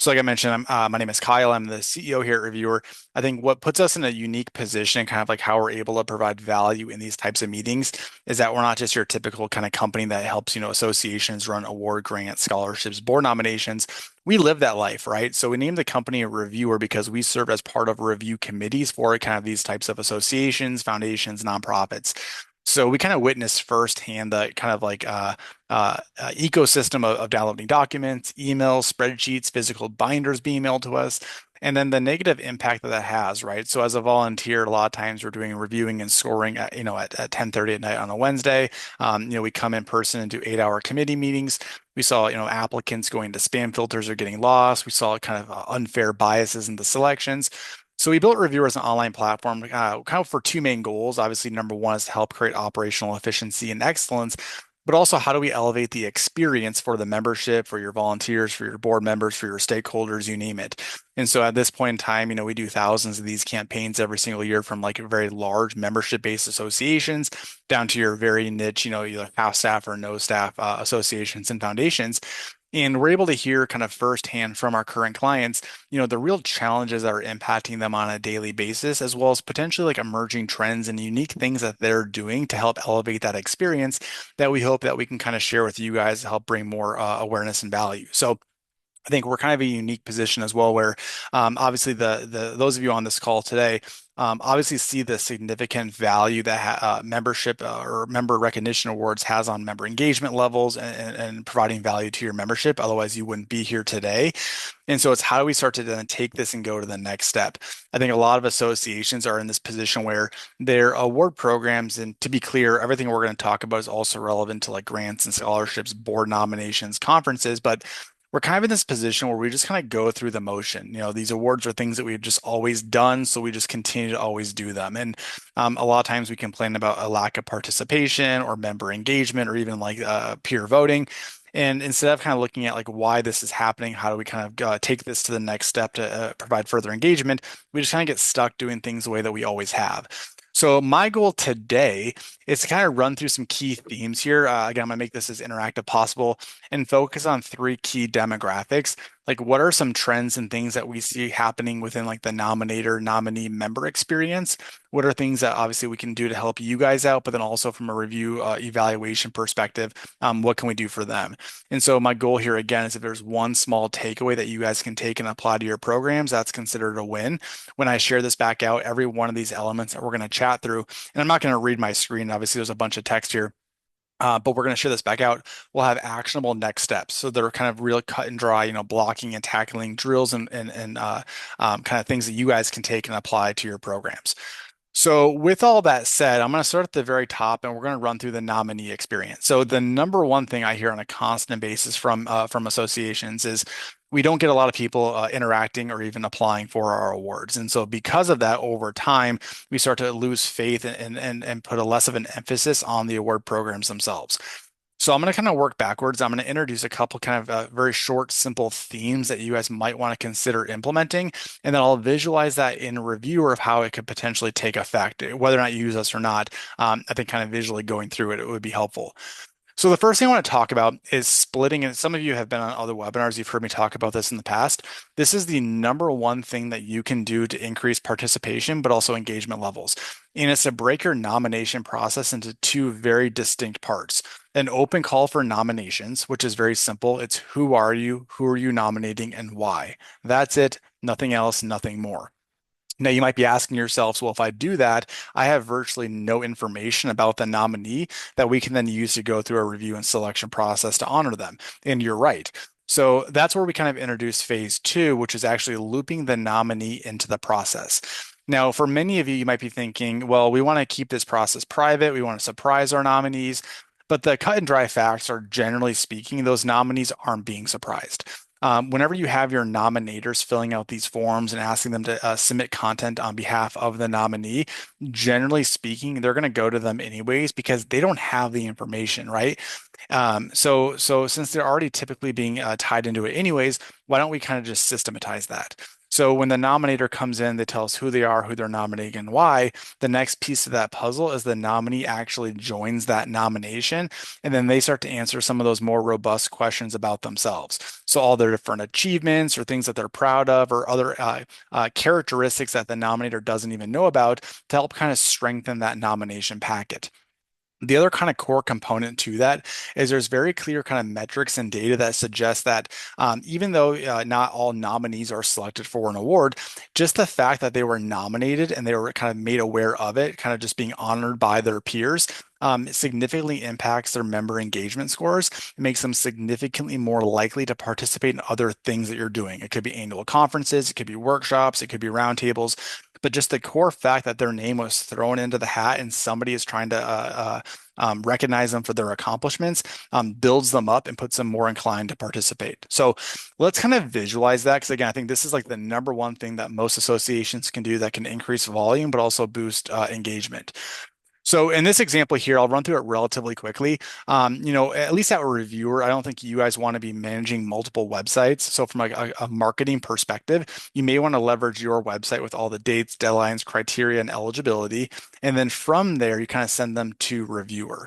So like I mentioned, my name is Kyle. I'm the CEO here at Reviewr. I think what puts us in a unique position, kind of like how we're able to provide value in these types of meetings, is that we're not just your typical kind of company that helps, associations run award grants, scholarships, board nominations. We live that life, right? So we named the company a Reviewr because we serve as part of review committees for kind of these types of associations, foundations, nonprofits. So we kind of witnessed firsthand the kind of like ecosystem of downloading documents, emails, spreadsheets, physical binders being mailed to us, and then the negative impact that that has, right? So as a volunteer, a lot of times we're doing reviewing and scoring at 10:30 at night on a Wednesday. We come in person and do 8-hour committee meetings. We saw, applicants going to spam filters or getting lost. We saw kind of unfair biases in the selections. So we built Reviewr as an online platform, kind of for two main goals. Obviously, number one is to help create operational efficiency and excellence, but also how do we elevate the experience for the membership, for your volunteers, for your board members, for your stakeholders, you name it. And so at this point in time, we do thousands of these campaigns every single year from like very large membership-based associations down to your very niche, either half staff or no staff associations and foundations. And we're able to hear kind of firsthand from our current clients, the real challenges that are impacting them on a daily basis, as well as potentially like emerging trends and unique things that they're doing to help elevate that experience that we hope that we can kind of share with you guys to help bring more awareness and value. So I think we're kind of a unique position as well, where obviously the those of you on this call today obviously see the significant value that membership or member recognition awards has on member engagement levels and providing value to your membership. Otherwise, you wouldn't be here today. And so it's how do we start to then take this and go to the next step? I think a lot of associations are in this position where their award programs, and to be clear, everything we're going to talk about is also relevant to like grants and scholarships, board nominations, conferences, but we're kind of in this position where we just kind of go through the motion. These awards are things that we've just always done, so we just continue to always do them. And a lot of times we complain about a lack of participation or member engagement or even like peer voting. And instead of kind of looking at like why this is happening, how do we kind of take this to the next step to provide further engagement, we just kind of get stuck doing things the way that we always have. So my goal today is to kind of run through some key themes here. Again, I'm going to make this as interactive possible and focus on three key demographics. Like what are some trends and things that we see happening within like the nominator nominee member experience? What are things that obviously we can do to help you guys out, but then also from a review evaluation perspective, what can we do for them? And so my goal here again is if there's one small takeaway that you guys can take and apply to your programs, that's considered a win. When I share this back out, every one of these elements that we're going to chat through, and I'm not going to read my screen, obviously there's a bunch of text here. But we're going to share this back out. We'll have actionable next steps. So they're kind of real cut and dry, blocking and tackling drills and kind of things that you guys can take and apply to your programs. So with all that said, I'm going to start at the very top and we're going to run through the nominee experience. So the number one thing I hear on a constant basis from associations is we don't get a lot of people interacting or even applying for our awards. And so because of that, over time, we start to lose faith and put a less of an emphasis on the award programs themselves. So I'm going to kind of work backwards. I'm going to introduce a couple kind of very short, simple themes that you guys might want to consider implementing, and then I'll visualize that in Reviewr of how it could potentially take effect, whether or not you use us or not. I think kind of visually going through it, it would be helpful. So the first thing I want to talk about is splitting, and some of you have been on other webinars, you've heard me talk about this in the past. This is the number one thing that you can do to increase participation, but also engagement levels. And it's to break your nomination process into two very distinct parts. An open call for nominations, which is very simple. It's who are you nominating, and why? That's it, nothing else, nothing more. Now, you might be asking yourselves, well, if I do that, I have virtually no information about the nominee that we can then use to go through a review and selection process to honor them. And you're right. So that's where we kind of introduce phase two, which is actually looping the nominee into the process. Now, for many of you, you might be thinking, well, we want to keep this process private. We want to surprise our nominees. But the cut and dry facts are generally speaking, those nominees aren't being surprised. Whenever you have your nominators filling out these forms and asking them to submit content on behalf of the nominee, generally speaking, they're going to go to them anyways because they don't have the information, right? So since they're already typically being tied into it anyways, why don't we kind of just systematize that? So when the nominator comes in, they tell us who they are, who they're nominating, and why. The next piece of that puzzle is the nominee actually joins that nomination, and then they start to answer some of those more robust questions about themselves. So all their different achievements or things that they're proud of, or other characteristics that the nominator doesn't even know about to help kind of strengthen that nomination packet. The other kind of core component to that is there's very clear kind of metrics and data that suggest that even though not all nominees are selected for an award, just the fact that they were nominated and they were kind of made aware of it, kind of just being honored by their peers, significantly impacts their member engagement scores. It makes them significantly more likely to participate in other things that you're doing. It could be annual conferences, it could be workshops, it could be roundtables. But just the core fact that their name was thrown into the hat and somebody is trying to recognize them for their accomplishments, builds them up and puts them more inclined to participate. So let's kind of visualize that because again, I think this is like the number one thing that most associations can do that can increase volume, but also boost engagement. So in this example here, I'll run through it relatively quickly. At least at Reviewr, I don't think you guys want to be managing multiple websites. So from like a marketing perspective, you may want to leverage your website with all the dates, deadlines, criteria, and eligibility. And then from there, you kind of send them to Reviewr.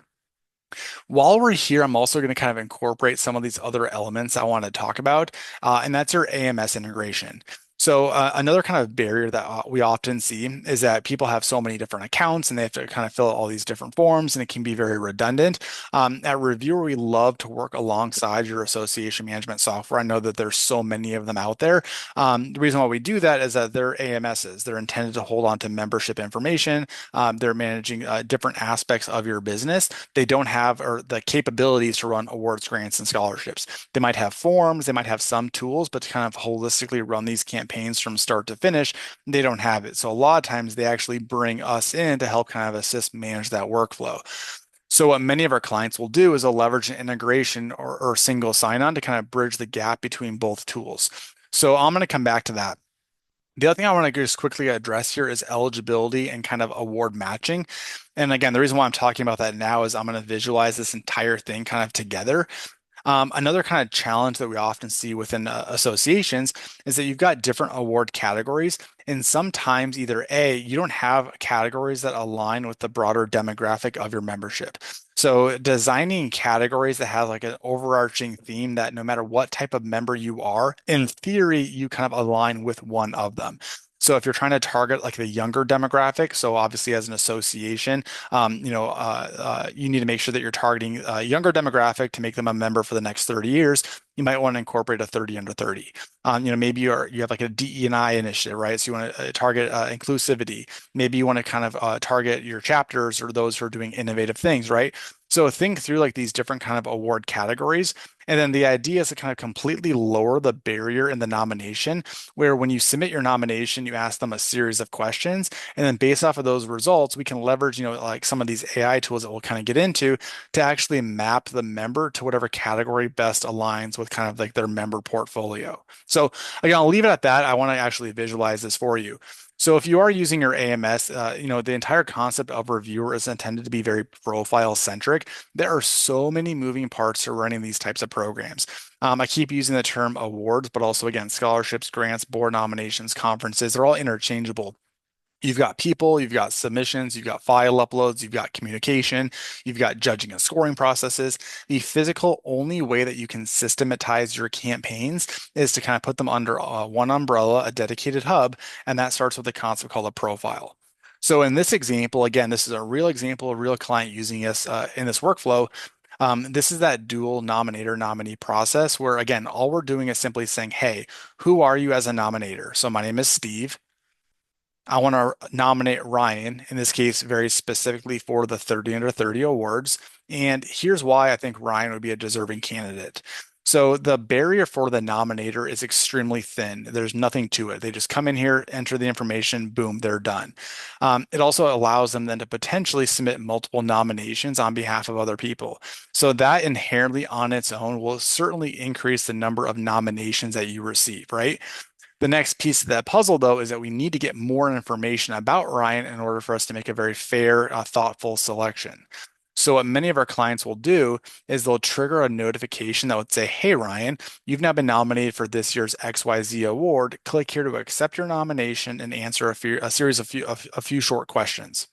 While we're here, I'm also going to kind of incorporate some of these other elements I want to talk about, and that's your AMS integration. So another kind of barrier that we often see is that people have so many different accounts and they have to kind of fill out all these different forms and it can be very redundant. At Reviewr, we love to work alongside your association management software. I know that there's so many of them out there. The reason why we do that is that they're AMSs. They're intended to hold on to membership information. They're managing different aspects of your business. They don't have or the capabilities to run awards, grants, and scholarships. They might have forms, they might have some tools, but to kind of holistically run these campaigns from start to finish, they don't have it. So a lot of times they actually bring us in to help kind of assist manage that workflow. So what many of our clients will do is they'll leverage an integration or single sign-on to kind of bridge the gap between both tools. So I'm going to come back to that. The other thing I want to just quickly address here is eligibility and kind of award matching. And again, the reason why I'm talking about that now is I'm going to visualize this entire thing kind of together. Another kind of challenge that we often see within associations is that you've got different award categories, and sometimes either A, you don't have categories that align with the broader demographic of your membership. So designing categories that have like an overarching theme that no matter what type of member you are, in theory, you kind of align with one of them. So if you're trying to target like the younger demographic, so obviously as an association, you need to make sure that you're targeting a younger demographic to make them a member for the next 30 years. You might want to incorporate a 30 under 30. Maybe you have like a DE&I initiative, right? So you want to target inclusivity. Maybe you want to kind of target your chapters or those who are doing innovative things, right? So think through like these different kind of award categories. And then the idea is to kind of completely lower the barrier in the nomination, where when you submit your nomination, you ask them a series of questions. And then based off of those results, we can leverage, like some of these AI tools that we'll kind of get into to actually map the member to whatever category best aligns with kind of like their member portfolio. So again, I'll leave it at that. I want to actually visualize this for you. So if you are using your AMS, the entire concept of Reviewr is intended to be very profile centric. There are so many moving parts to running these types of programs. I keep using the term awards, but also again, scholarships, grants, board nominations, conferences, they're all interchangeable. You've got people, you've got submissions, you've got file uploads, you've got communication, you've got judging and scoring processes. The physical only way that you can systematize your campaigns is to kind of put them under one umbrella, a dedicated hub, and that starts with a concept called a profile. So in this example, again, this is a real example, a real client using us in this workflow. This is that dual nominator nominee process where, again, all we're doing is simply saying, hey, who are you as a nominator? So my name is Steve. I want to nominate Ryan, in this case, very specifically for the 30 under 30 awards. And here's why I think Ryan would be a deserving candidate. So the barrier for the nominator is extremely thin. There's nothing to it. They just come in here, enter the information, boom, they're done. It also allows them then to potentially submit multiple nominations on behalf of other people. So that inherently on its own will certainly increase the number of nominations that you receive, right? The next piece of that puzzle, though, is that we need to get more information about Ryan in order for us to make a very fair, thoughtful selection. So what many of our clients will do is they'll trigger a notification that would say, "Hey Ryan, you've now been nominated for this year's XYZ award. Click here to accept your nomination and answer a series of a few short questions."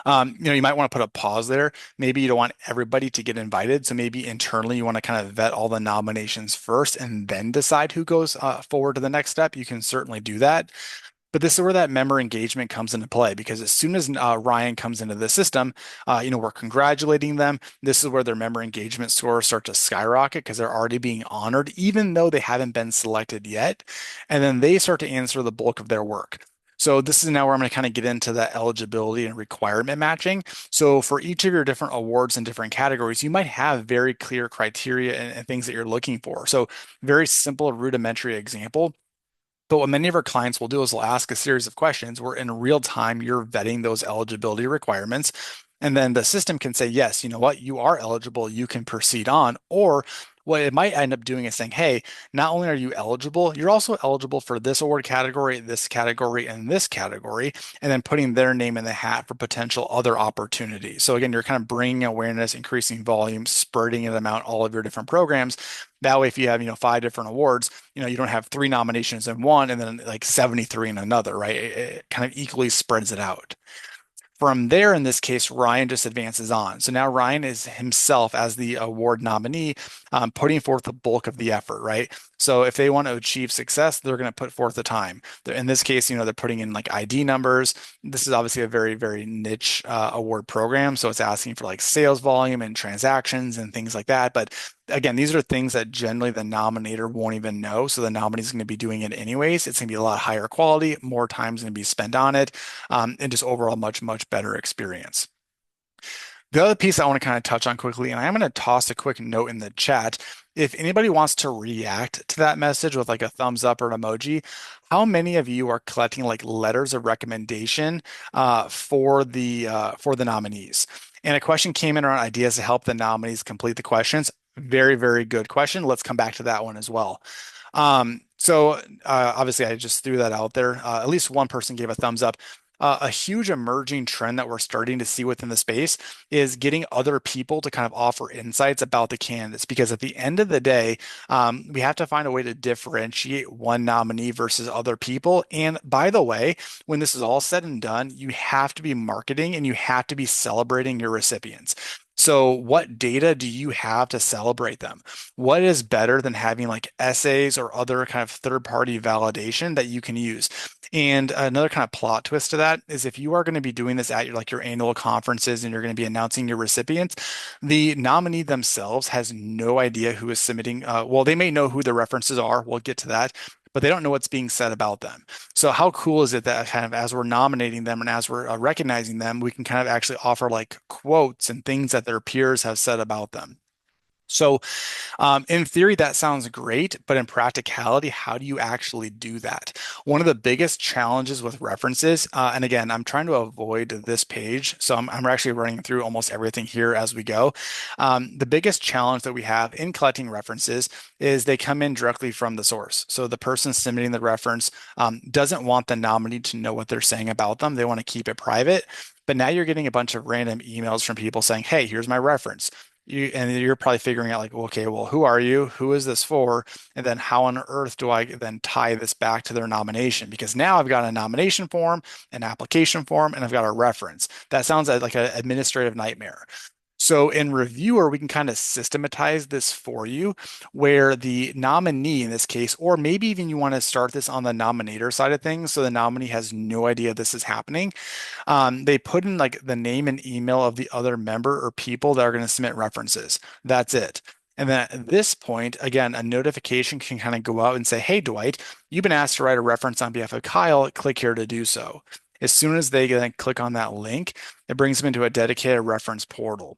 You might want to put a pause there. Maybe you don't want everybody to get invited. So maybe internally you want to kind of vet all the nominations first and then decide who goes forward to the next step. You can certainly do that. But this is where that member engagement comes into play because as soon as Ryan comes into the system, we're congratulating them. This is where their member engagement scores start to skyrocket because they're already being honored, even though they haven't been selected yet. And then they start to answer the bulk of their work. So this is now where I'm going to kind of get into the eligibility and requirement matching. So for each of your different awards and different categories, you might have very clear criteria and things that you're looking for. So very simple, rudimentary example. But what many of our clients will do is they'll ask a series of questions where in real time you're vetting those eligibility requirements. And then the system can say, yes, you know what, you are eligible, you can proceed on. Or what it might end up doing is saying, hey, not only are you eligible, you're also eligible for this award category, and this category, and then putting their name in the hat for potential other opportunities. So again, you're kind of bringing awareness, increasing volume, spreading it amount all of your different programs. That way, if you have, five different awards, you don't have three nominations in one and then like 73 in another, right? It kind of equally spreads it out. From there, in this case, Ryan just advances on. So now Ryan is himself as the award nominee, putting forth the bulk of the effort, right? So if they want to achieve success, they're going to put forth the time. In this case, they're putting in like ID numbers. This is obviously a very, very niche award program. So it's asking for like sales volume and transactions and things like that. But again, these are things that generally the nominator won't even know. So the nominee is going to be doing it anyways. It's going to be a lot higher quality, more time is going to be spent on it, and just overall much, much better experience. The other piece I want to kind of touch on quickly, and I'm going to toss a quick note in the chat. If anybody wants to react to that message with like a thumbs up or an emoji, how many of you are collecting like letters of recommendation for the nominees? And a question came in around ideas to help the nominees complete the questions. Very, very good question. Let's come back to that one as well. Obviously, I just threw that out there. At least one person gave a thumbs up. A huge emerging trend that we're starting to see within the space is getting other people to kind of offer insights about the candidates. Because at the end of the day, we have to find a way to differentiate one nominee versus other people. And by the way, when this is all said and done, you have to be marketing and you have to be celebrating your recipients. So, what data do you have to celebrate them? What is better than having like essays or other kind of third-party validation that you can use? And another kind of plot twist to that is if you are going to be doing this at your annual conferences and you're going to be announcing your recipients, the nominee themselves has no idea who is submitting. Well, they may know who the references are. We'll get to that. But they don't know what's being said about them. So how cool is it that kind of as we're nominating them and as we're recognizing them, we can kind of actually offer like quotes and things that their peers have said about them. So, in theory, that sounds great, but in practicality, how do you actually do that? One of the biggest challenges with references, and again, I'm trying to avoid this page, so I'm actually running through almost everything here as we go. The biggest challenge that we have in collecting references is they come in directly from the source. So the person submitting the reference doesn't want the nominee to know what they're saying about them. They want to keep it private. But now you're getting a bunch of random emails from people saying, "Hey, here's my reference." You're probably figuring out like, okay, well, who are you? Who is this for? And then how on earth do I then tie this back to their nomination? Because now I've got a nomination form, an application form, and I've got a reference. That sounds like an administrative nightmare. So in Reviewr, we can kind of systematize this for you where the nominee in this case, or maybe even you want to start this on the nominator side of things. So the nominee has no idea this is happening. They put in like the name and email of the other member or people that are going to submit references. That's it. And then at this point, again, a notification can kind of go out and say, "Hey, Dwight, you've been asked to write a reference on behalf of Kyle. Click here to do so." As soon as they then click on that link, it brings them into a dedicated reference portal.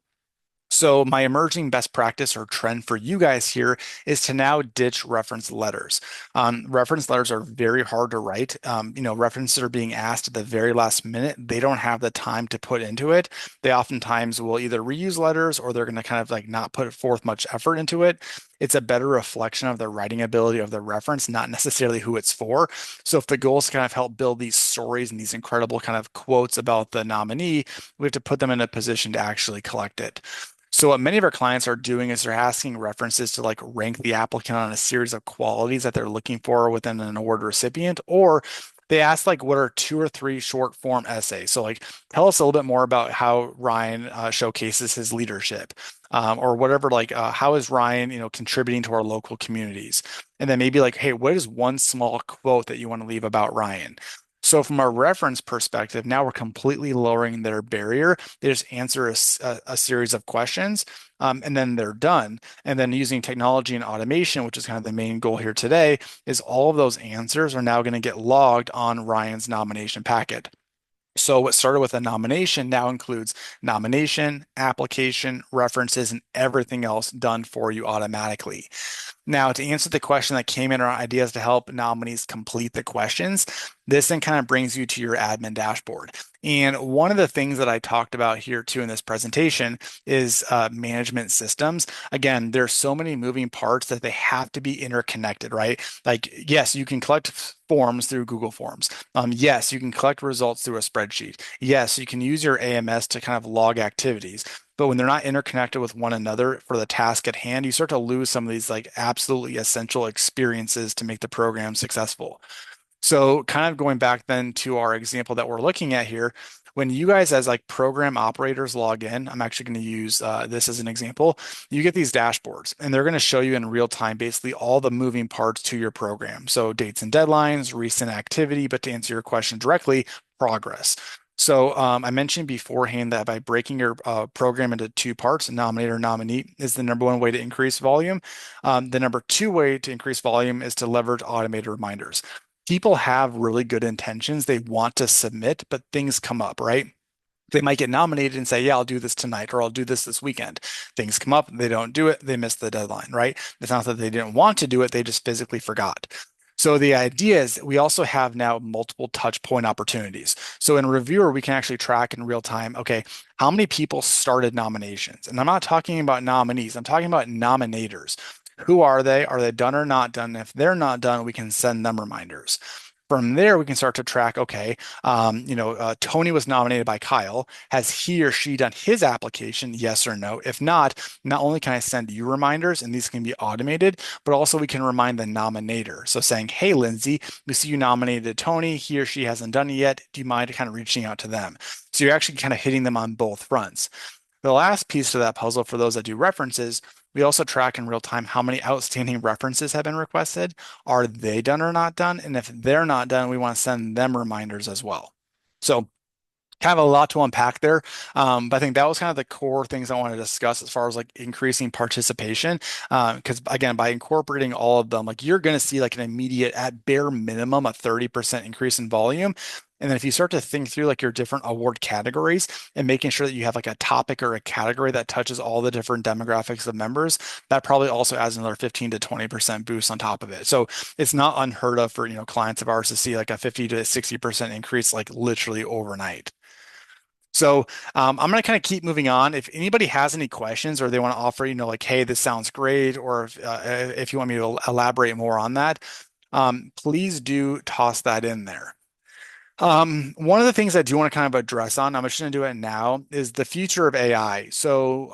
So my emerging best practice or trend for you guys here is to now ditch reference letters. Reference letters are very hard to write. References are being asked at the very last minute. They don't have the time to put into it. They oftentimes will either reuse letters or they're going to kind of like not put forth much effort into it. it's a better reflection of the writing ability of the reference, not necessarily who it's for. So if the goal is to kind of help build these stories and these incredible kind of quotes about the nominee, we have to put them in a position to actually collect it. So what many of our clients are doing is they're asking references to like rank the applicant on a series of qualities that they're looking for within an award recipient, or they ask like what are two or three short form essays. So like tell us a little bit more about how Ryan showcases his leadership, or whatever. Like how is Ryan, contributing to our local communities? And then maybe like, hey, what is one small quote that you want to leave about Ryan? So from a reference perspective, now we're completely lowering their barrier. They just answer a series of questions, and then they're done. And then using technology and automation, which is kind of the main goal here today, is all of those answers are now going to get logged on Ryan's nomination packet. So what started with a nomination now includes nomination, application, references, and everything else done for you automatically. Now, to answer the question that came in around ideas to help nominees complete the questions, this then kind of brings you to your admin dashboard. And one of the things that I talked about here too in this presentation is management systems. Again, there's so many moving parts that they have to be interconnected, right? Like, yes, you can collect forms through Google Forms. Yes, you can collect results through a spreadsheet. Yes, you can use your AMS to kind of log activities. But when they're not interconnected with one another for the task at hand, you start to lose some of these like absolutely essential experiences to make the program successful. So kind of going back then to our example that we're looking at here, when you guys as like program operators log in, I'm actually going to use this as an example. You get these dashboards and they're going to show you in real time basically all the moving parts to your program. So dates and deadlines, recent activity, but to answer your question directly, progress. So I mentioned beforehand that by breaking your program into two parts, nominator nominee is the number one way to increase volume. The number two way to increase volume is to leverage automated reminders. People have really good intentions. They want to submit, but things come up, right? They might get nominated and say, yeah, I'll do this tonight or I'll do this weekend. Things come up, they don't do it, they miss the deadline, right? It's not that they didn't want to do it, they just physically forgot. So the idea is we also have now multiple touch point opportunities. So in Reviewr, we can actually track in real time, okay, how many people started nominations? And I'm not talking about nominees, I'm talking about nominators. Who are they? Are they done or not done? If they're not done, we can send them reminders. From there, we can start to track, okay, Tony was nominated by Kyle. Has he or she done his application? Yes or no? If not, not only can I send you reminders, and these can be automated, but also we can remind the nominator. So saying, hey, Lindsay, we see you nominated Tony. He or she hasn't done it yet. Do you mind kind of reaching out to them? So you're actually kind of hitting them on both fronts. The last piece to that puzzle for those that do references, we also track in real time how many outstanding references have been requested. Are they done or not done? And if they're not done, we want to send them reminders as well. So kind of a lot to unpack there. But I think that was kind of the core things I want to discuss as far as like increasing participation. Because again, by incorporating all of them, like you're going to see like an immediate, at bare minimum, a 30% increase in volume. And then if you start to think through like your different award categories and making sure that you have like a topic or a category that touches all the different demographics of members, that probably also adds another 15 to 20% boost on top of it. So it's not unheard of for, clients of ours to see like a 50 to 60% increase like literally overnight. So I'm going to kind of keep moving on. If anybody has any questions or they want to offer, like, hey, this sounds great, or if you want me to elaborate more on that, please do toss that in there. One of the things I do want to kind of address on, I'm just going to do it now, is the future of AI. So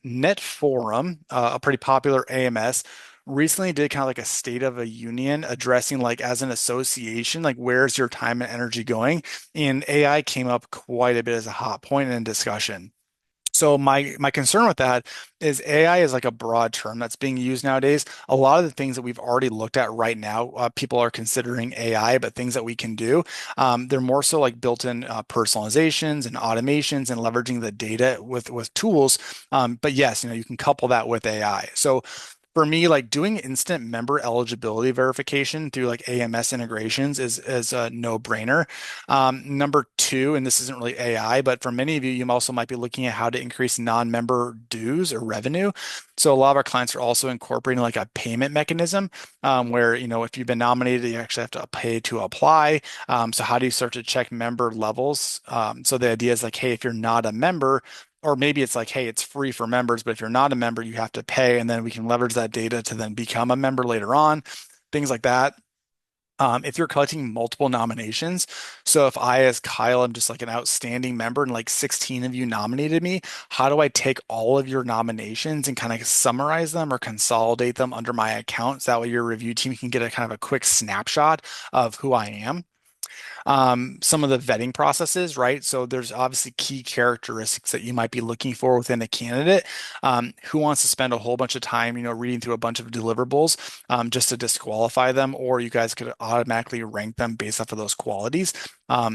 NetForum, a pretty popular AMS, recently did kind of like a state of a union addressing like as an association, like where's your time and energy going? And AI came up quite a bit as a hot point in discussion. So my concern with that is AI is like a broad term that's being used nowadays. A lot of the things that we've already looked at right now, people are considering AI, but things that we can do, they're more so like built-in personalizations and automations and leveraging the data with tools. But yes, you can couple that with AI. So for me, like doing instant member eligibility verification through like AMS integrations is a no-brainer. Number two, and this isn't really AI, but for many of you, you also might be looking at how to increase non-member dues or revenue. So a lot of our clients are also incorporating like a payment mechanism where, if you've been nominated, you actually have to pay to apply. So how do you start to check member levels? So the idea is like, hey, if you're not a member, or maybe it's like, hey, it's free for members, but if you're not a member, you have to pay, and then we can leverage that data to then become a member later on, things like that. If you're collecting multiple nominations, so if I, as Kyle, am just like an outstanding member and like 16 of you nominated me, how do I take all of your nominations and kind of summarize them or consolidate them under my account so that way your review team can get a kind of a quick snapshot of who I am? Some of the vetting processes, right? So there's obviously key characteristics that you might be looking for within a candidate. Who wants to spend a whole bunch of time, reading through a bunch of deliverables just to disqualify them, or you guys could automatically rank them based off of those qualities.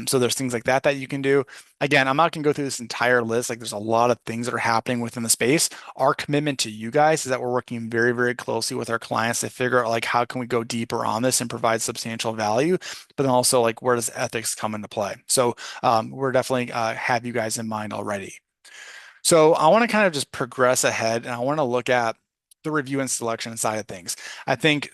So there's things like that that you can do. Again, I'm not going to go through this entire list. Like there's a lot of things that are happening within the space. Our commitment to you guys is that we're working very, very closely with our clients to figure out like how can we go deeper on this and provide substantial value, but then also like where does ethics come into play? So we're definitely have you guys in mind already. So I want to kind of just progress ahead and I want to look at the review and selection side of things. I think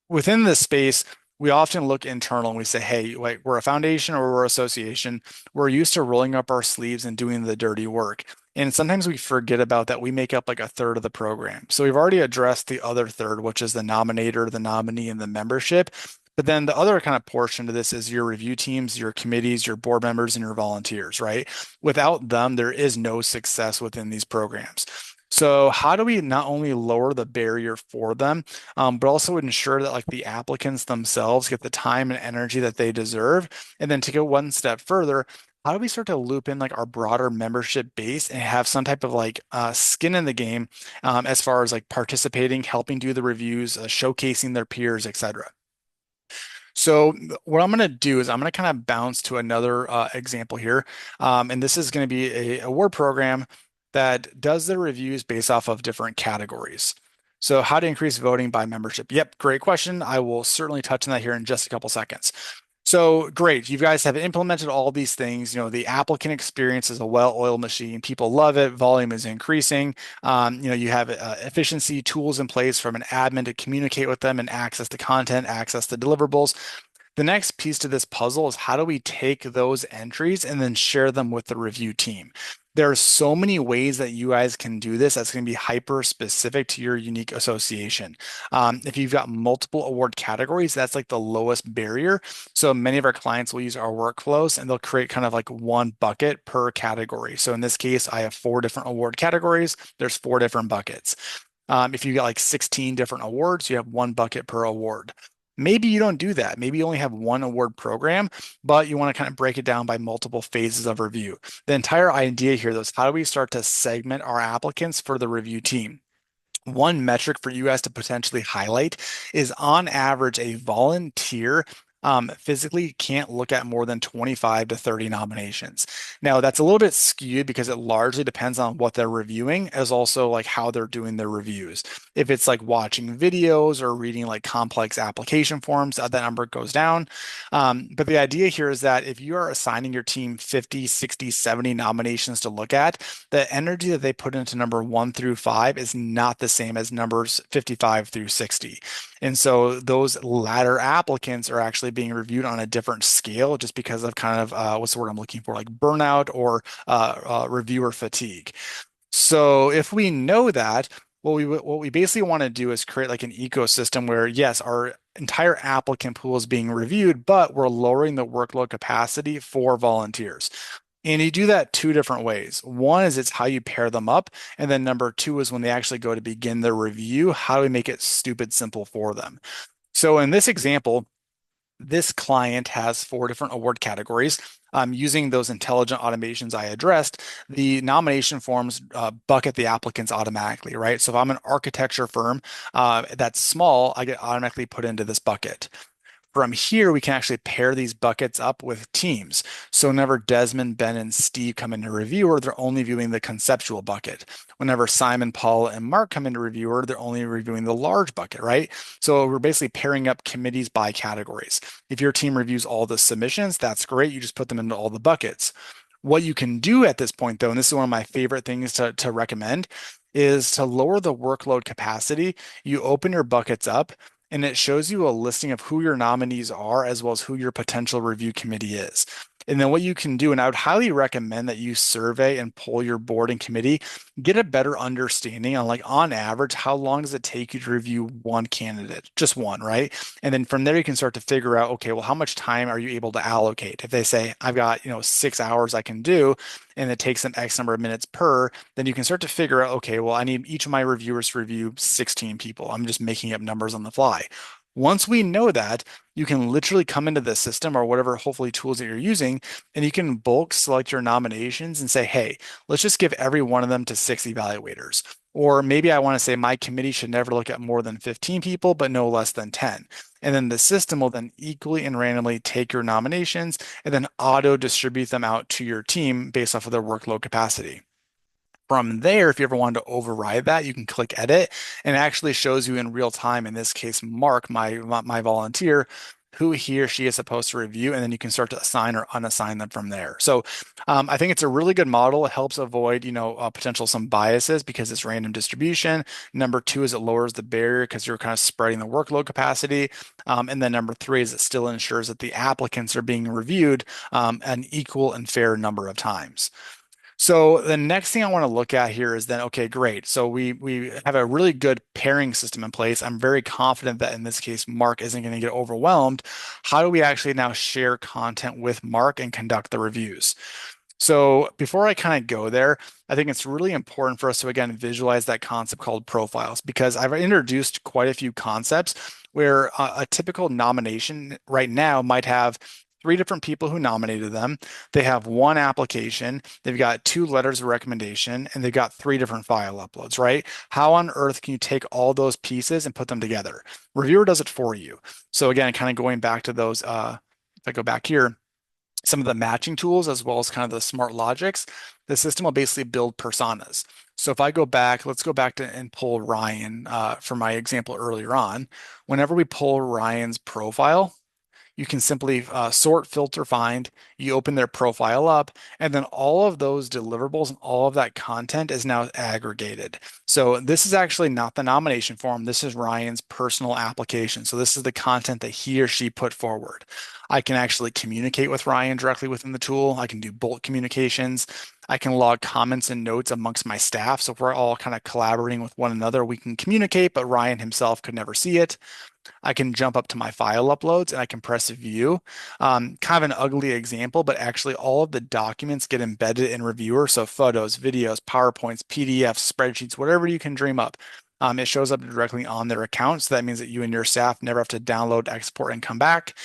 within this space, we often look internal and we say, hey, like we're a foundation or we're an association. We're used to rolling up our sleeves and doing the dirty work. And sometimes we forget about that. We make up like a third of the program. So we've already addressed the other third, which is the nominator, the nominee, and the membership. But then the other kind of portion to this is your review teams, your committees, your board members, and your volunteers, right? Without them, there is no success within these programs. So how do we not only lower the barrier for them, but also ensure that like the applicants themselves get the time and energy that they deserve? And then to go one step further, how do we start to loop in like our broader membership base and have some type of like skin in the game as far as like participating, helping do the reviews, showcasing their peers, etc. So what I'm going to do is I'm going to kind of bounce to another example here. And this is going to be a award program that does the reviews based off of different categories. So how to increase voting by membership? Yep, great question. I will certainly touch on that here in just a couple seconds. So great, you guys have implemented all these things. The applicant experience is a well-oiled machine. People love it. Volume is increasing. You have efficiency tools in place from an admin to communicate with them and access the content, access the deliverables. The next piece to this puzzle is how do we take those entries and then share them with the review team? There are so many ways that you guys can do this that's going to be hyper specific to your unique association. If you've got multiple award categories, that's like the lowest barrier. So many of our clients will use our workflows and they'll create kind of like one bucket per category. So in this case, I have 4 different award categories. There's 4 different buckets. If you got like 16 different awards, you have one bucket per award. Maybe you don't do that. Maybe you only have one award program, but you want to kind of break it down by multiple phases of review. The entire idea here, though, is how do we start to segment our applicants for the review team? One metric for you guys to potentially highlight is on average, a volunteer physically can't look at more than 25 to 30 nominations. Now, that's a little bit skewed because it largely depends on what they're reviewing, as also like how they're doing their reviews. If it's like watching videos or reading like complex application forms, that number goes down. But the idea here is that if you are assigning your team 50, 60, 70 nominations to look at, the energy that they put into number 1 through 5 is not the same as numbers 55 through 60. And so those latter applicants are actually being reviewed on a different scale just because of kind of what's the word I'm looking for, like burnout or reviewer fatigue. So if we know that, what we basically want to do is create like an ecosystem where yes, our entire applicant pool is being reviewed, but we're lowering the workload capacity for volunteers. And you do that 2 different ways. One is it's how you pair them up. And then number 2 is when they actually go to begin their review, how do we make it stupid simple for them? So in this example, this client has 4 different award categories. Using those intelligent automations I addressed, the nomination forms bucket the applicants automatically, right? So if I'm an architecture firm that's small, I get automatically put into this bucket. From here, we can actually pair these buckets up with teams. So whenever Desmond, Ben, and Steve come into Reviewr, they're only viewing the conceptual bucket. Whenever Simon, Paul, and Mark come into Reviewr, they're only reviewing the large bucket, right? So we're basically pairing up committees by categories. If your team reviews all the submissions, that's great. You just put them into all the buckets. What you can do at this point, though, and this is one of my favorite things to recommend, is to lower the workload capacity. You open your buckets up and it shows you a listing of who your nominees are as well as who your potential review committee is. And then what you can do, and I would highly recommend that you survey and poll your board and committee, get a better understanding on like on average, how long does it take you to review one candidate? Just one, right? And then from there you can start to figure out, okay, well, how much time are you able to allocate? If they say, I've got, 6 hours I can do, and it takes them X number of minutes per, then you can start to figure out, okay, well, I need each of my reviewers to review 16 people. I'm just making up numbers on the fly. Once we know that, you can literally come into the system or whatever, hopefully, tools that you're using, and you can bulk select your nominations and say, hey, let's just give every one of them to 6 evaluators. Or maybe I want to say my committee should never look at more than 15 people, but no less than 10. And then the system will then equally and randomly take your nominations and then auto distribute them out to your team based off of their workload capacity. From there, if you ever wanted to override that, you can click edit and it actually shows you in real time, in this case, Mark, my volunteer, who he or she is supposed to review, and then you can start to assign or unassign them from there. So I think it's a really good model. It helps avoid, potential some biases because it's random distribution. Number two is it lowers the barrier because you're kind of spreading the workload capacity. And then number three is it still ensures that the applicants are being reviewed an equal and fair number of times. So the next thing I want to look at here is then, okay, great. So we have a really good pairing system in place. I'm very confident that in this case, Mark isn't going to get overwhelmed. How do we actually now share content with Mark and conduct the reviews? So before I kind of go there, I think it's really important for us to again visualize that concept called profiles because I've introduced quite a few concepts where a typical nomination right now might have three different people who nominated them. They have one application, they've got two letters of recommendation, and they've got three different file uploads, right? How on earth can you take all those pieces and put them together? Reviewr does it for you. So again, kind of going back to those, if I go back here, some of the matching tools as well as kind of the smart logics, the system will basically build personas. So if I go back, let's go back to and pull Ryan for my example earlier on. Whenever we pull Ryan's profile, you can simply sort, filter, find. You open their profile up, and then all of those deliverables and all of that content is now aggregated. So this is actually not the nomination form. This is Ryan's personal application. So this is the content that he or she put forward. I can actually communicate with Ryan directly within the tool. I can do bulk communications. I can log comments and notes amongst my staff. So if we're all kind of collaborating with one another, we can communicate, but Ryan himself could never see it. I can jump up to my file uploads and I can press view. Kind of an ugly example, but actually all of the documents get embedded in Reviewr. So photos, videos, PowerPoints, PDFs, spreadsheets, whatever you can dream up. It shows up directly on their account. So that means that you and your staff never have to download, export, and come back.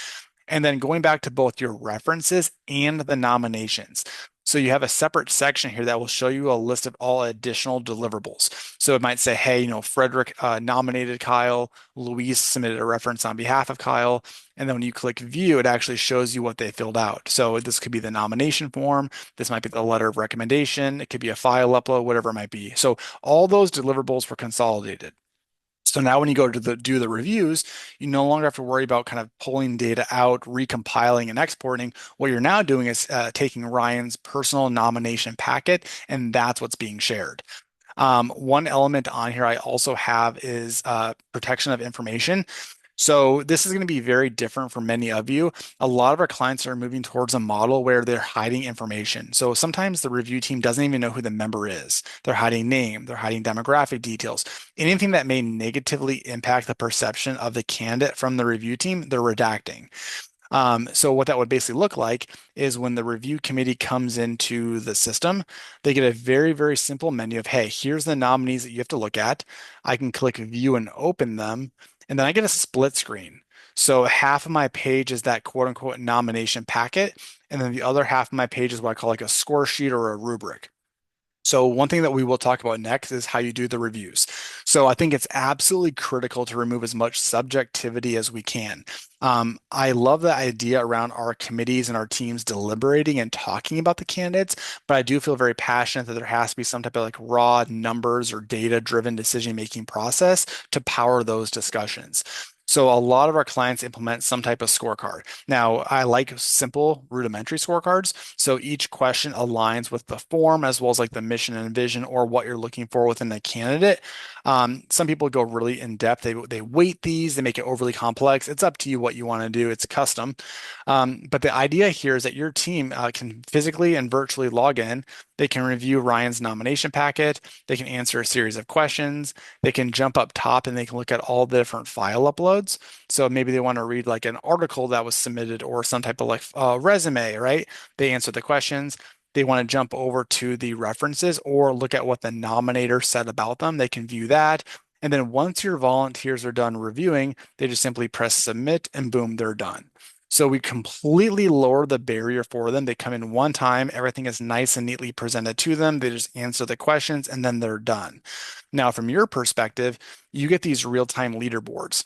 And then going back to both your references and the nominations. So you have a separate section here that will show you a list of all additional deliverables. So it might say, hey, Frederick nominated Kyle, Luis submitted a reference on behalf of Kyle. And then when you click view, it actually shows you what they filled out. So this could be the nomination form. This might be the letter of recommendation. It could be a file upload, whatever it might be. So all those deliverables were consolidated. So now when you go to do the reviews, you no longer have to worry about kind of pulling data out, recompiling and exporting. What you're now doing is taking Ryan's personal nomination packet, and that's what's being shared. One element on here I also have is protection of information. So this is going to be very different for many of you. A lot of our clients are moving towards a model where they're hiding information. So sometimes the review team doesn't even know who the member is. They're hiding name, they're hiding demographic details. Anything that may negatively impact the perception of the candidate from the review team, they're redacting. So what that would basically look like is when the review committee comes into the system, they get a very, very simple menu of, hey, here's the nominees that you have to look at. I can click view and open them, and then I get a split screen. So half of my page is that quote unquote nomination packet, and then the other half of my page is what I call like a score sheet or a rubric. So one thing that we will talk about next is how you do the reviews. So I think it's absolutely critical to remove as much subjectivity as we can. I love the idea around our committees and our teams deliberating and talking about the candidates, but I do feel very passionate that there has to be some type of like raw numbers or data-driven decision-making process to power those discussions. So a lot of our clients implement some type of scorecard. Now, I like simple rudimentary scorecards. So each question aligns with the form as well as like the mission and vision or what you're looking for within a candidate. Some people go really in depth. They weight these, they make it overly complex. It's up to you what you want to do. It's custom. But the idea here is that your team can physically and virtually log in. They can review Ryan's nomination packet. They can answer a series of questions. They can jump up top and they can look at all the different file uploads. So maybe they want to read like an article that was submitted or some type of like resume, right? They answer the questions. They want to jump over to the references or look at what the nominator said about them. They can view that. And then once your volunteers are done reviewing, they just simply press submit and boom, they're done. So we completely lower the barrier for them. They come in one time, everything is nice and neatly presented to them. They just answer the questions and then they're done. Now, from your perspective, you get these real-time leaderboards.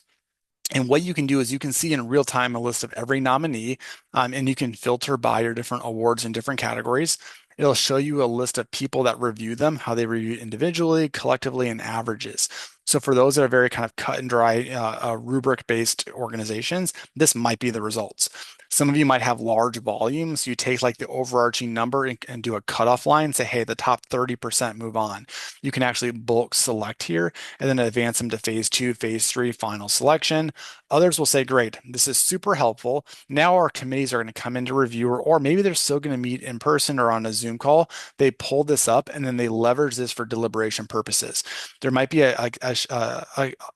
And what you can do is you can see in real time a list of every nominee, and you can filter by your different awards in different categories. It'll show you a list of people that review them, how they review individually, collectively, and averages. So for those that are very kind of cut and dry, rubric-based organizations, this might be the results. Some of you might have large volumes. You take like the overarching number and do a cutoff line, say, hey, the top 30% move on. You can actually bulk select here and then advance them to phase two, phase three, final selection. Others will say, great, this is super helpful. Now our committees are going to come into Reviewr, or maybe they're still going to meet in person or on a Zoom call. They pull this up and then they leverage this for deliberation purposes. There might be a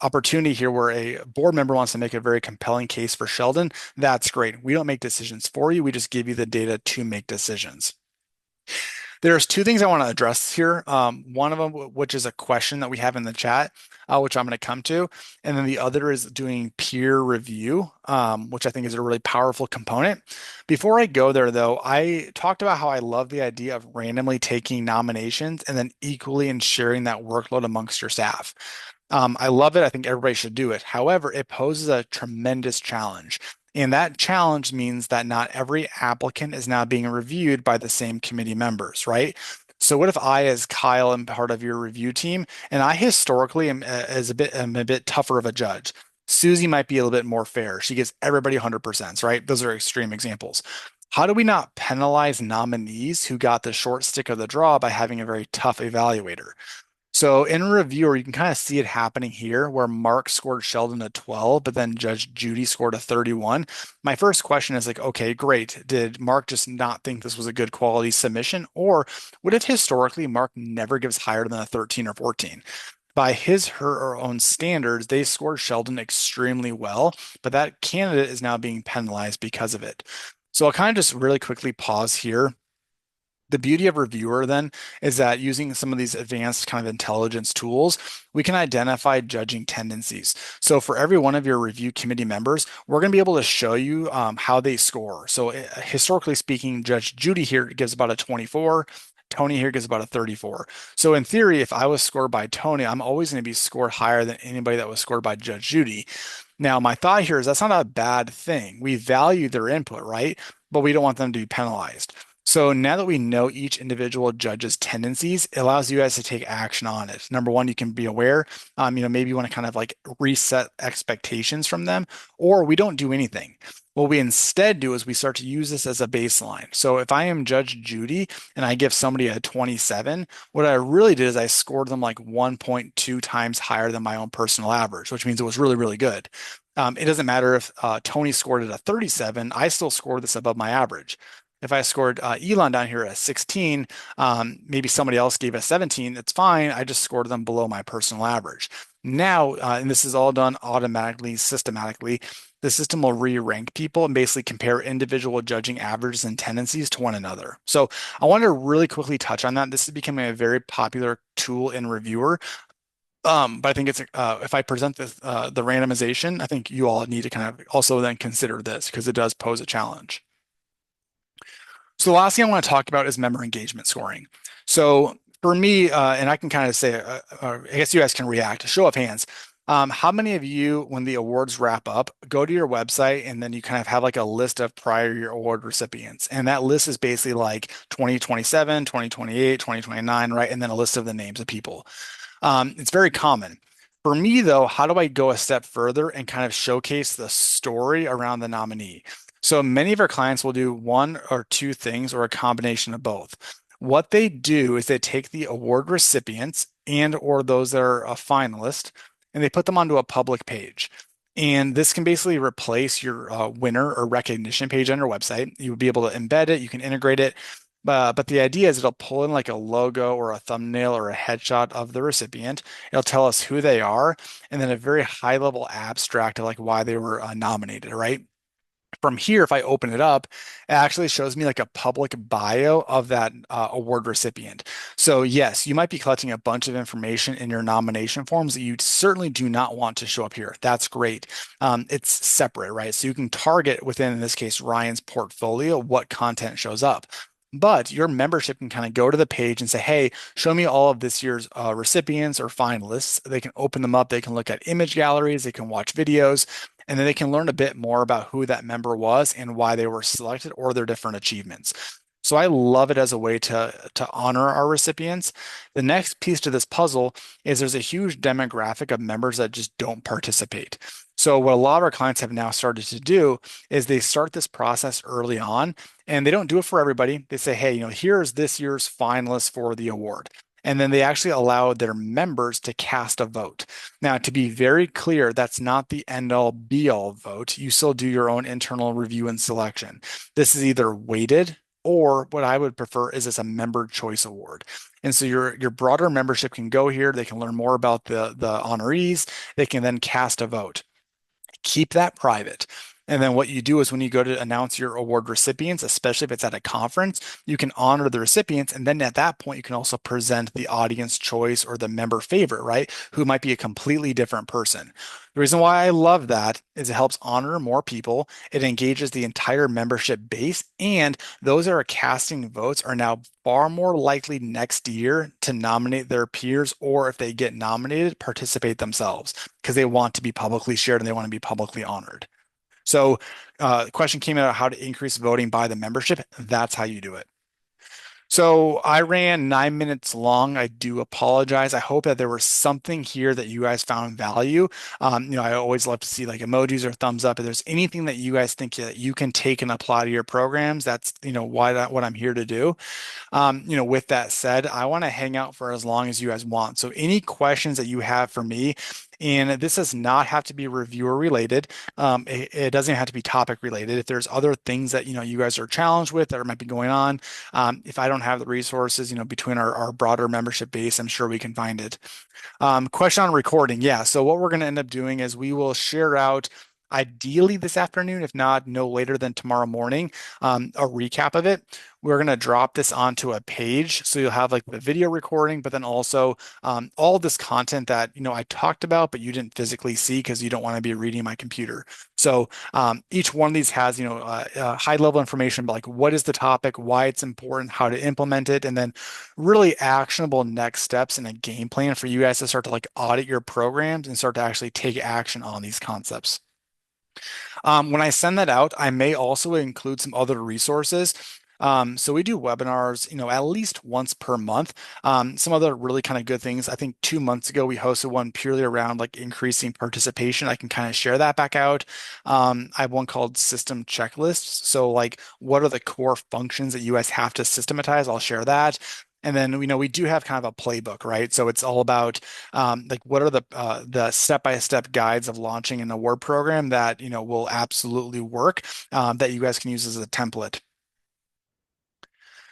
opportunity here where a board member wants to make a very compelling case for Sheldon. That's great. We don't make decisions for you. We just give you the data to make decisions. There's two things I want to address here. One of them, which is a question that we have in the chat, which I'm going to come to. And then the other is doing peer review, which I think is a really powerful component. Before I go there, though, I talked about how I love the idea of randomly taking nominations and then equally and sharing that workload amongst your staff. I love it. I think everybody should do it. However, it poses a tremendous challenge. And that challenge means that not every applicant is now being reviewed by the same committee members, right? So what if I, as Kyle, am part of your review team, and I historically am a bit tougher of a judge. Susie might be a little bit more fair. She gives everybody 100%, right? Those are extreme examples. How do we not penalize nominees who got the short stick of the draw by having a very tough evaluator? So in Reviewr, you can kind of see it happening here where Mark scored Sheldon a 12, but then Judge Judy scored a 31. My first question is like, okay, great. Did Mark just not think this was a good quality submission? Or what if historically Mark never gives higher than a 13 or 14? By her own standards, they scored Sheldon extremely well, but that candidate is now being penalized because of it. So I'll kind of just really quickly pause here. The beauty of Reviewr then is that using some of these advanced kind of intelligence tools, we can identify judging tendencies. So for every one of your review committee members, we're going to be able to show you how they score. So historically speaking, Judge Judy here gives about a 24. Tony here gives about a 34. So in theory, if I was scored by Tony, I'm always going to be scored higher than anybody that was scored by Judge Judy. Now, my thought here is that's not a bad thing. We value their input, right? But we don't want them to be penalized. So now that we know each individual judge's tendencies, it allows you guys to take action on it. Number one, you can be aware. Maybe you want to kind of like reset expectations from them, or we don't do anything. What we instead do is we start to use this as a baseline. So if I am Judge Judy and I give somebody a 27, what I really did is I scored them like 1.2 times higher than my own personal average, which means it was really, really good. It doesn't matter if Tony scored at a 37, I still scored this above my average. If I scored Elon down here at 16, maybe somebody else gave a 17, it's fine. I just scored them below my personal average. Now, and this is all done automatically, systematically, the system will re-rank people and basically compare individual judging averages and tendencies to one another. So I wanted to really quickly touch on that. This is becoming a very popular tool in Reviewr. But I think it's if I present this the randomization, I think you all need to kind of also then consider this because it does pose a challenge. So the last thing I want to talk about is member engagement scoring. So for me, and I can kind of say, I guess you guys can react. Show of hands. How many of you, when the awards wrap up, go to your website and then you kind of have like a list of prior year award recipients? And that list is basically like 2027, 2028, 2029, right? And then a list of the names of people. It's very common. For me, though, how do I go a step further and kind of showcase the story around the nominee? So many of our clients will do one or two things or a combination of both. What they do is they take the award recipients and or those that are a finalist and they put them onto a public page. And this can basically replace your winner or recognition page on your website. You would be able to embed it, you can integrate it. But the idea is it'll pull in like a logo or a thumbnail or a headshot of the recipient. It'll tell us who they are, and then a very high level abstract of like why they were nominated, right? From here, if I open it up, it actually shows me like a public bio of that award recipient. So yes, you might be collecting a bunch of information in your nomination forms that you certainly do not want to show up here. That's great. It's separate, right? So you can target within, in this case, Ryan's portfolio, what content shows up. But your membership can kind of go to the page and say, hey, show me all of this year's recipients or finalists. They can open them up. They can look at image galleries. They can watch videos and then they can learn a bit more about who that member was and why they were selected or their different achievements. So I love it as a way to honor our recipients. The next piece to this puzzle is there's a huge demographic of members that just don't participate. So what a lot of our clients have now started to do is they start this process early on and they don't do it for everybody. They say, hey, here's this year's finalists for the award. And then they actually allow their members to cast a vote. Now, to be very clear, that's not the end all be all vote. You still do your own internal review and selection. This is either weighted or what I would prefer is as a member choice award. And so your broader membership can go here. They can learn more about the honorees. They can then cast a vote. Keep that private. And then what you do is when you go to announce your award recipients, especially if it's at a conference, you can honor the recipients. And then at that point, you can also present the audience choice or the member favorite, right? Who might be a completely different person. The reason why I love that is it helps honor more people. It engages the entire membership base. And those that are casting votes are now far more likely next year to nominate their peers, or if they get nominated, participate themselves because they want to be publicly shared and they want to be publicly honored. So the question came out how to increase voting by the membership. That's how you do it. So I ran 9 minutes long. I do apologize. I hope that there was something here that you guys found value. I always love to see like emojis or thumbs up. If there's anything that you guys think that you can take and apply to your programs, that's what I'm here to do. With that said, I want to hang out for as long as you guys want. So any questions that you have for me, and this does not have to be reviewer related. It doesn't have to be topic related. If there's other things that you guys are challenged with that might be going on, if I don't have the resources, between our broader membership base, I'm sure we can find it. Question on recording. Yeah. So what we're going to end up doing is we will share out ideally this afternoon, if not no later than tomorrow morning, a recap of it. We're going to drop this onto a page. So you'll have like the video recording, but then also all this content that, I talked about, but you didn't physically see because you don't want to be reading my computer. So each one of these has, high level information about like what is the topic, why it's important, how to implement it, and then really actionable next steps and a game plan for you guys to start to like audit your programs and start to actually take action on these concepts. When I send that out, I may also include some other resources. So we do webinars, at least once per month. Some other really kind of good things. I think 2 months ago, we hosted one purely around like increasing participation. I can kind of share that back out. I have one called system checklists. So like, what are the core functions that you guys have to systematize? I'll share that. And then we do have kind of a playbook, right? So it's all about like what are the step-by-step guides of launching an award program that will absolutely work that you guys can use as a template.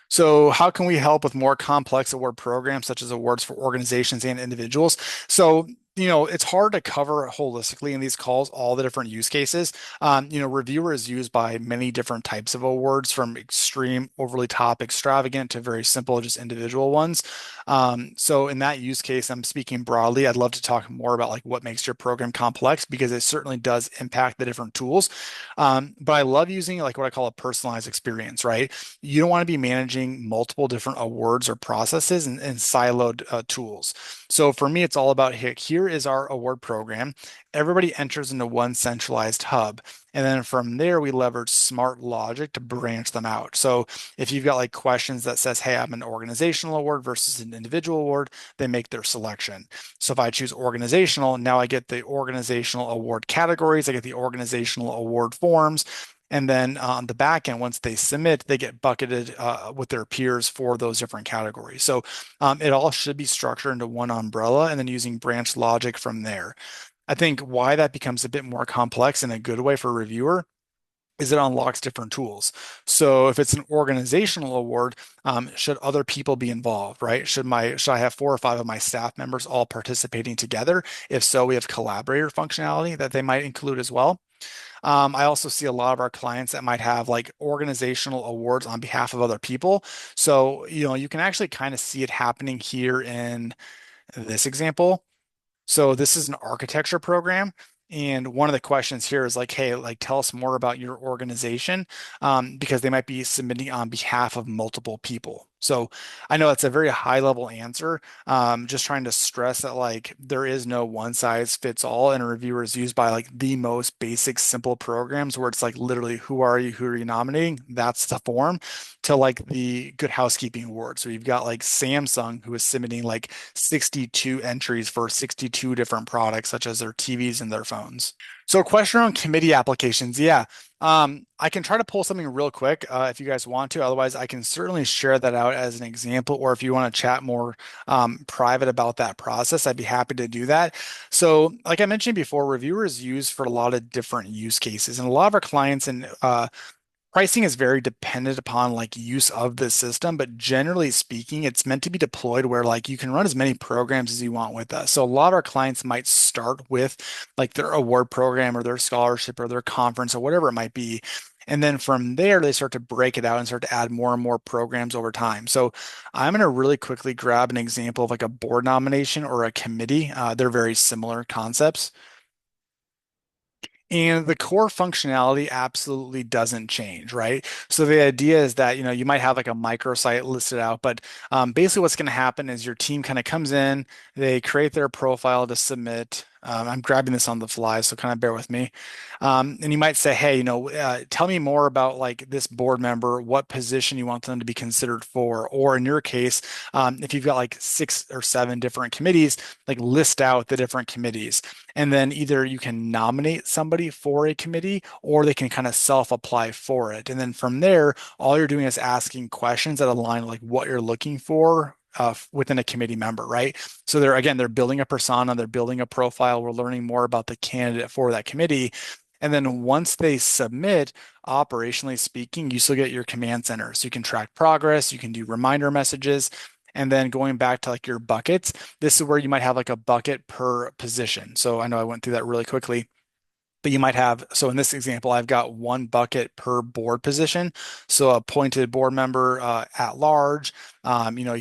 So how can we help with more complex award programs, such as awards for organizations and individuals? So, it's hard to cover holistically in these calls all the different use cases. Reviewr is used by many different types of awards, from extreme, overly top, extravagant to very simple, just individual ones. So in that use case, I'm speaking broadly. I'd love to talk more about like what makes your program complex because it certainly does impact the different tools. But I love using like what I call a personalized experience, right? You don't want to be managing multiple different awards or processes and siloed tools. So for me, it's all about here here is our award program. Everybody enters into one centralized hub. And then from there, we leverage smart logic to branch them out. So if you've got like questions that says, hey, I'm an organizational award versus an individual award, they make their selection. So if I choose organizational, now I get the organizational award categories, I get the organizational award forms. And then on the back end, once they submit, they get bucketed with their peers for those different categories. So it all should be structured into one umbrella and then using branch logic from there. I think why that becomes a bit more complex in a good way for a Reviewr is it unlocks different tools. So if it's an organizational award, should other people be involved, right? Should I have 4 or 5 of my staff members all participating together? If so, we have collaborator functionality that they might include as well. I also see a lot of our clients that might have like organizational awards on behalf of other people. So, you can actually kind of see it happening here in this example. So this is an architecture program. And one of the questions here is like, hey, like tell us more about your organization, because they might be submitting on behalf of multiple people. So I know it's a very high level answer. Just trying to stress that like there is no one size fits all, and a reviewer is used by like the most basic simple programs where it's like literally who are you nominating? That's the form to like the Good Housekeeping Award. So you've got like Samsung who is submitting like 62 entries for 62 different products, such as their TVs and their phones. So, a question around committee applications. Yeah, I can try to pull something real quick if you guys want to. Otherwise, I can certainly share that out as an example, or if you want to chat more private about that process, I'd be happy to do that. So, like I mentioned before, Reviewr is used for a lot of different use cases, and a lot of our clients and pricing is very dependent upon like use of the system, but generally speaking, it's meant to be deployed where like you can run as many programs as you want with us. So a lot of our clients might start with like their award program or their scholarship or their conference or whatever it might be. And then from there, they start to break it out and start to add more and more programs over time. So I'm going to really quickly grab an example of like a board nomination or a committee. They're very similar concepts. And the core functionality absolutely doesn't change, right? So the idea is that, you might have like a microsite listed out, but basically what's going to happen is your team kind of comes in, they create their profile to submit. I'm grabbing this on the fly, so kind of bear with me. And you might say, hey, tell me more about like this board member, what position you want them to be considered for, or in your case, if you've got like 6 or 7 different committees, like list out the different committees. And then either you can nominate somebody for a committee or they can kind of self-apply for it. And then from there, all you're doing is asking questions that align with like what you're looking for within a committee member, right? So they're building a persona, they're building a profile. We're learning more about the candidate for that committee. And then once they submit, operationally speaking, you still get your command center. So you can track progress, you can do reminder messages. And then going back to like your buckets, this is where you might have like a bucket per position. So I know I went through that really quickly, but you might have, so in this example, I've got one bucket per board position. So appointed board member at large, you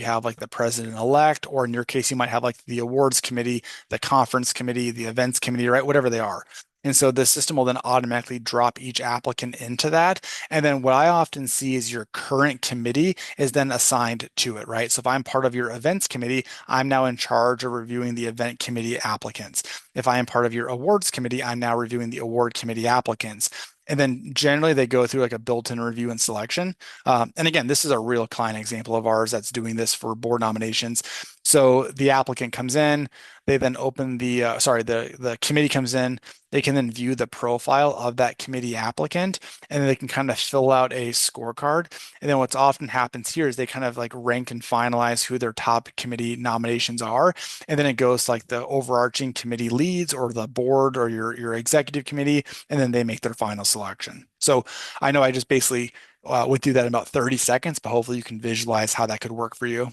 have like the president-elect, or in your case, you might have like the awards committee, the conference committee, the events committee, right? Whatever they are. And so the system will then automatically drop each applicant into that. And then what I often see is your current committee is then assigned to it, right? So if I'm part of your events committee, I'm now in charge of reviewing the event committee applicants. If I am part of your awards committee, I'm now reviewing the award committee applicants. And then generally they go through like a built-in review and selection. And again, this is a real client example of ours that's doing this for board nominations. So the applicant comes in, they then open the committee comes in, they can then view the profile of that committee applicant, and then they can kind of fill out a scorecard. And then what's often happens here is they kind of like rank and finalize who their top committee nominations are. And then it goes like the overarching committee leads or the board or your executive committee, and then they make their final selection. So I know I just basically went through that in about 30 seconds, but hopefully you can visualize how that could work for you.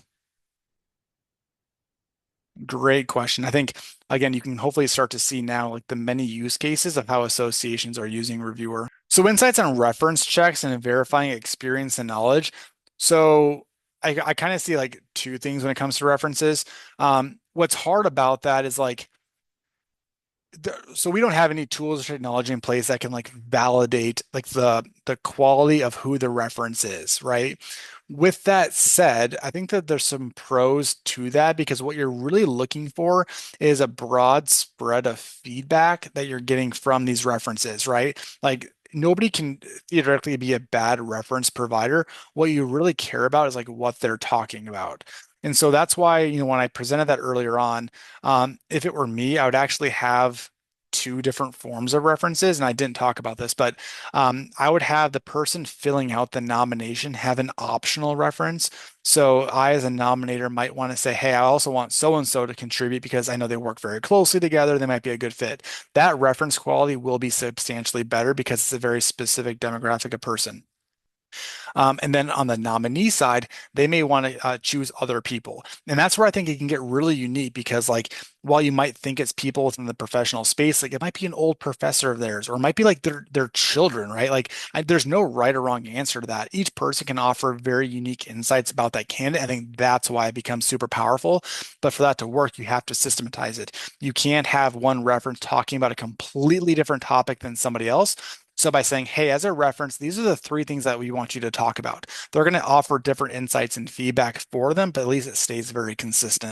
Great question. I think, again, you can hopefully start to see now like the many use cases of how associations are using Reviewr. So insights on reference checks and verifying experience and knowledge. So I kind of see like two things when it comes to references. What's hard about that is like, so we don't have any tools or technology in place that can like validate like the quality of who the reference is, right? With that said, I think that there's some pros to that because what you're really looking for is a broad spread of feedback that you're getting from these references, right? Like nobody can theoretically be a bad reference provider. What you really care about is like what they're talking about. And so that's why, when I presented that earlier on, if it were me, I would actually have two different forms of references. And I didn't talk about this, but I would have the person filling out the nomination have an optional reference. So I, as a nominator, might want to say, hey, I also want so and so to contribute because I know they work very closely together. They might be a good fit. That reference quality will be substantially better because it's a very specific demographic of person. And then on the nominee side, they may want to choose other people. And that's where I think it can get really unique because, like, while you might think it's people within the professional space, like it might be an old professor of theirs, or it might be like their children, right? Like, there's no right or wrong answer to that. Each person can offer very unique insights about that candidate. I think that's why it becomes super powerful. But for that to work, you have to systematize it. You can't have one reference talking about a completely different topic than somebody else. So by saying, hey, as a reference, these are the three things that we want you to talk about. They're going to offer different insights and feedback for them, but at least it stays very consistent.